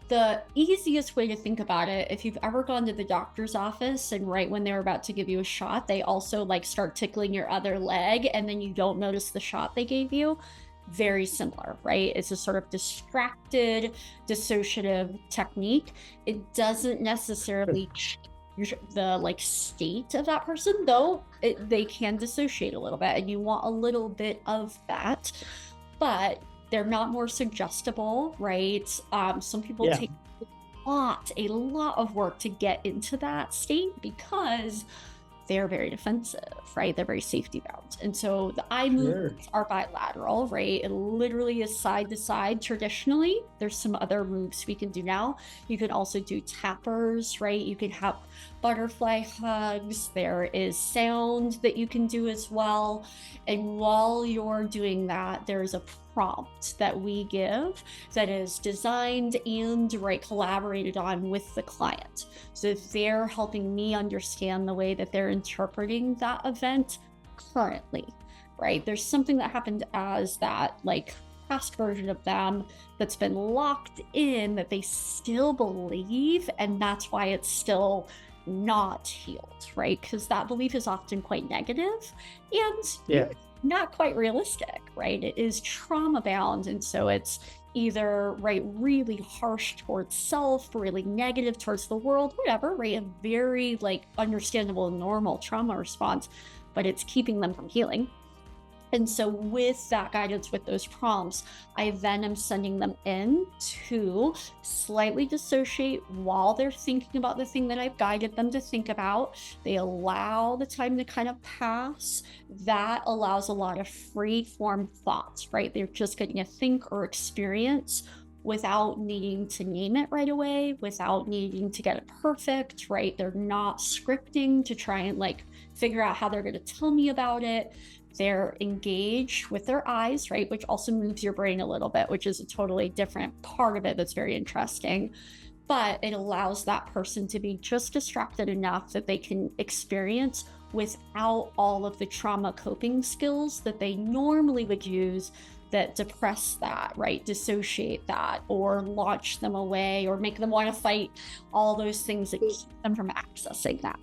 The easiest way to think about it, if you've ever gone to the doctor's office and right when they're about to give you a shot, they also like start tickling your other leg and then you don't notice the shot they gave you. Very similar, right? It's a sort of distracted, dissociative technique. It doesn't necessarily change the like state of that person, though they can dissociate a little bit and you want a little bit of that, but they're not more suggestible, right? Some people Yeah. take a lot of work to get into that state because they're very defensive, right? They're very safety bound. And so the eye Sure. movements are bilateral, right? It literally is side to side traditionally. There's some other moves we can do now. You can also do tappers, right? You can have butterfly hugs. There is sound that you can do as well. And while you're doing that, there's a prompt that we give that is designed and right collaborated on with the client. So they're helping me understand the way that they're interpreting that event currently, right? There's something that happened as that like past version of them that's been locked in that they still believe, and that's why it's still not healed, right? Because that belief is often quite negative and Yeah. not quite realistic, right? It is trauma bound. And so it's either, right, really harsh towards self, really negative towards the world, whatever, right? A very like understandable, normal trauma response, but it's keeping them from healing. And so with that guidance, with those prompts, I then am sending them in to slightly dissociate while they're thinking about the thing that I've guided them to think about. They allow the time to kind of pass. That allows a lot of free form thoughts, right? They're just getting to think or experience without needing to name it right away, without needing to get it perfect, right? They're not scripting to try and like figure out how they're going to tell me about it. They're engaged with their eyes, right? Which also moves your brain a little bit, which is a totally different part of it that's very interesting. But it allows that person to be just distracted enough that they can experience without all of the trauma coping skills that they normally would use that depress that, right? Dissociate that or launch them away or make them want to fight, all those things that keep them from accessing that.